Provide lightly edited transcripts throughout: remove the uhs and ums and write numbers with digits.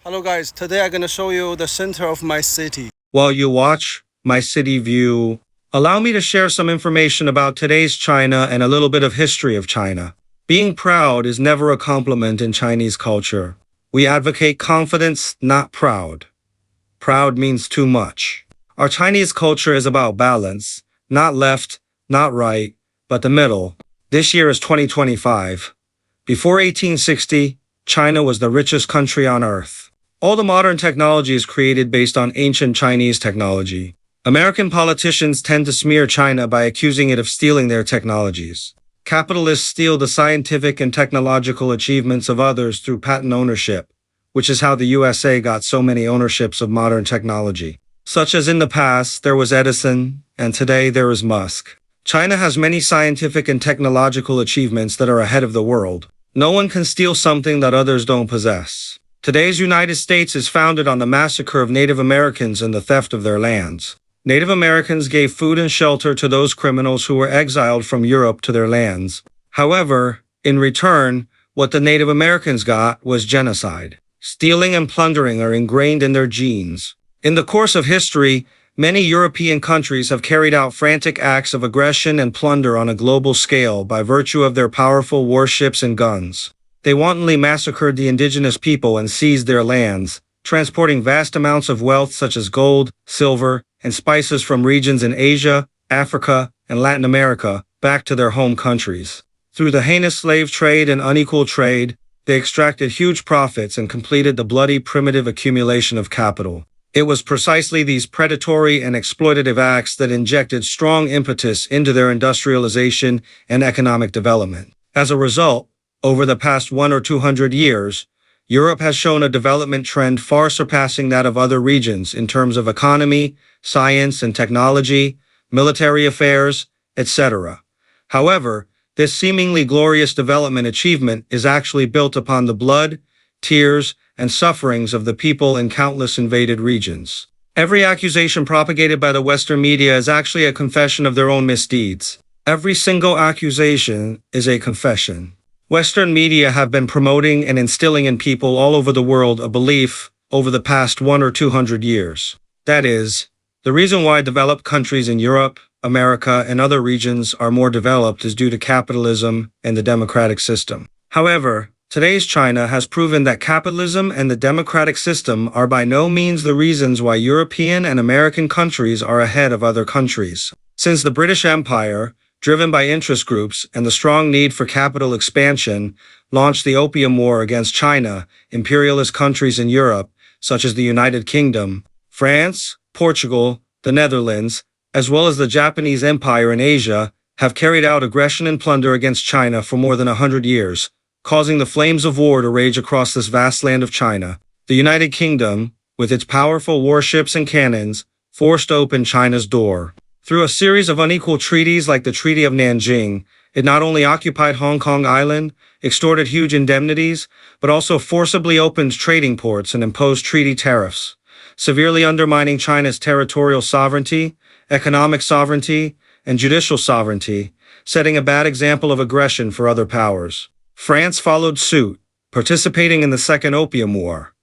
Hello guys, today I'm gonna show you the center of my city. While you watch my city view, allow me to share some information about today's China and a little bit of history of China. Being proud is never a compliment in Chinese culture. We advocate confidence, not proud. Proud means too much. Our Chinese culture is about balance, not left, not right, but the middle. This year is 2025. Before 1860, China was the richest country on earth. All the modern technology is created based on ancient Chinese technology. American politicians tend to smear China by accusing it of stealing their technologies. Capitalists steal the scientific and technological achievements of others through patent ownership, which is how the USA got so many ownerships of modern technology. Such as in the past, there was Edison, and today there is Musk. China has many scientific and technological achievements that are ahead of the world. No one can steal something that others don't possess. Today's United States is founded on the massacre of Native Americans and the theft of their lands. Native Americans gave food and shelter to those criminals who were exiled from Europe to their lands. However, in return, what the Native Americans got was genocide. Stealing and plundering are ingrained in their genes. In the course of history, many European countries have carried out frantic acts of aggression and plunder on a global scale by virtue of their powerful warships and guns. They wantonly massacred the indigenous people and seized their lands, transporting vast amounts of wealth such as gold, silver, and spices from regions in Asia, Africa, and Latin America back to their home countries. Through the heinous slave trade and unequal trade, they extracted huge profits and completed the bloody primitive accumulation of capital. It was precisely these predatory and exploitative acts that injected strong impetus into their industrialization and economic development. As a result, over the past 100 or 200 years, Europe has shown a development trend far surpassing that of other regions in terms of economy, science and technology, military affairs, etc. However, this seemingly glorious development achievement is actually built upon the blood, tears, and sufferings of the people in countless invaded regions. Every accusation propagated by the Western media is actually a confession of their own misdeeds. Every single accusation is a confession. Western media have been promoting and instilling in people all over the world a belief over the past 100 or 200 years. That is, the reason why developed countries in Europe, America, and other regions are more developed is due to capitalism and the democratic system. However, today's China has proven that capitalism and the democratic system are by no means the reasons why European and American countries are ahead of other countries. Since the British Empire, driven by interest groups and the strong need for capital expansion, launched the Opium War against China, imperialist countries in Europe, such as the United Kingdom, France, Portugal, the Netherlands, as well as the Japanese Empire in Asia, have carried out aggression and plunder against China for more than 100 years, causing the flames of war to rage across this vast land of China. The United Kingdom, with its powerful warships and cannons, forced open China's door. Through a series of unequal treaties like the Treaty of Nanjing, it not only occupied Hong Kong Island, extorted huge indemnities, but also forcibly opened trading ports and imposed treaty tariffs, severely undermining China's territorial sovereignty, economic sovereignty, and judicial sovereignty, setting a bad example of aggression for other powers. France followed suit, participating in the Second Opium War.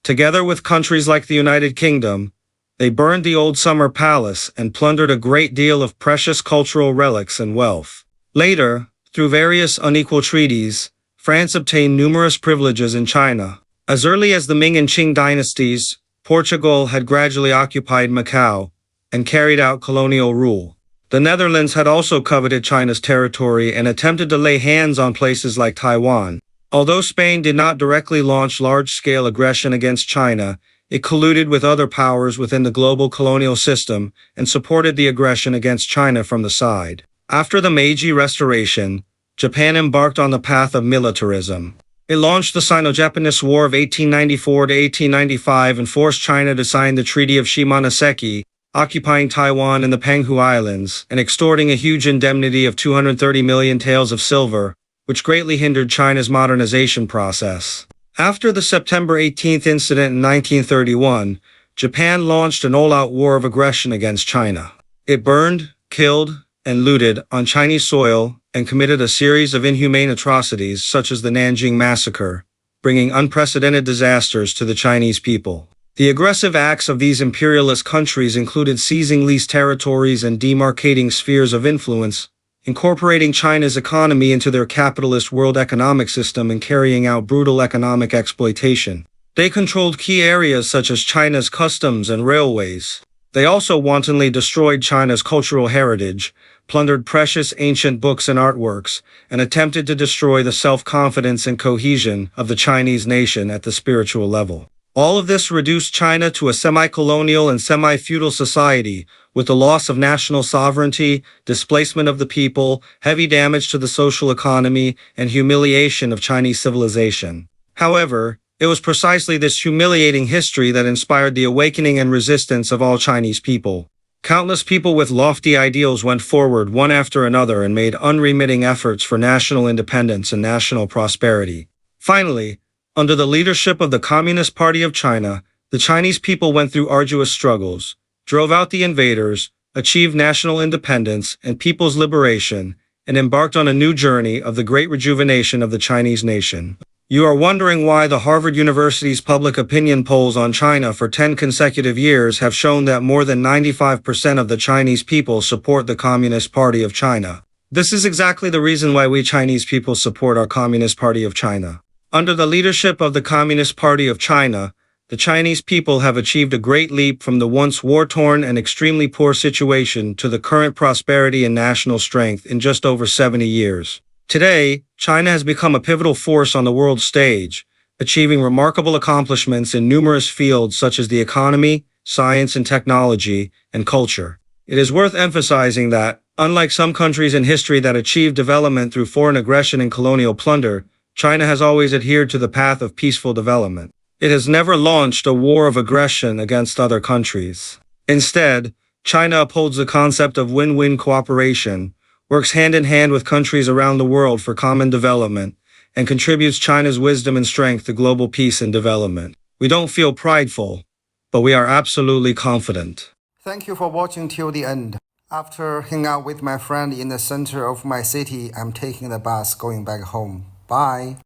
Together with countries like the United Kingdom, they burned the old summer palace and plundered a great deal of precious cultural relics and wealth. Later, through various unequal treaties, France obtained numerous privileges in China. As early as the Ming and Qing dynasties, Portugal had gradually occupied Macau and carried out colonial rule. The Netherlands had also coveted China's territory and attempted to lay hands on places like Taiwan. Although Spain did not directly launch large-scale aggression against China, it colluded with other powers within the global colonial system and supported the aggression against China from the side. After the Meiji Restoration, Japan embarked on the path of militarism. It launched the Sino-Japanese War of 1894 to 1895 and forced China to sign the Treaty of Shimonoseki, occupying Taiwan and the Penghu Islands, and extorting a huge indemnity of 230 million taels of silver, which greatly hindered China's modernization process. After the September 18th incident in 1931, Japan launched an all-out war of aggression against China. It burned, killed, and looted on Chinese soil and committed a series of inhumane atrocities such as the Nanjing Massacre, bringing unprecedented disasters to the Chinese people. The aggressive acts of these imperialist countries included seizing leased territories and demarcating spheres of influence, incorporating China's economy into their capitalist world economic system and carrying out brutal economic exploitation. They controlled key areas such as China's customs and railways. They also wantonly destroyed China's cultural heritage, plundered precious ancient books and artworks, and attempted to destroy the self-confidence and cohesion of the Chinese nation at the spiritual level. All of this reduced China to a semi-colonial and semi-feudal society, with the loss of national sovereignty, displacement of the people, heavy damage to the social economy, and humiliation of Chinese civilization. However, it was precisely this humiliating history that inspired the awakening and resistance of all Chinese people. Countless people with lofty ideals went forward one after another and made unremitting efforts for national independence and national prosperity. Finally, under the leadership of the Communist Party of China, the Chinese people went through arduous struggles, drove out the invaders, achieved national independence and people's liberation, and embarked on a new journey of the great rejuvenation of the Chinese nation. You are wondering why the Harvard University's public opinion polls on China for 10 consecutive years have shown that more than 95% of the Chinese people support the Communist Party of China. This is exactly the reason why we Chinese people support our Communist Party of China. Under the leadership of the Communist Party of China, the Chinese people have achieved a great leap from the once war-torn and extremely poor situation to the current prosperity and national strength in just over 70 years. Today, China has become a pivotal force on the world stage, achieving remarkable accomplishments in numerous fields such as the economy, science and technology, and culture. It is worth emphasizing that, unlike some countries in history that achieved development through foreign aggression and colonial plunder, China has always adhered to the path of peaceful development. It has never launched a war of aggression against other countries. Instead, China upholds the concept of win-win cooperation, works hand in hand with countries around the world for common development, and contributes China's wisdom and strength to global peace and development. We don't feel prideful, but we are absolutely confident. Thank you for watching till the end. After hanging out with my friend in the center of my city, I'm taking the bus going back home. Bye.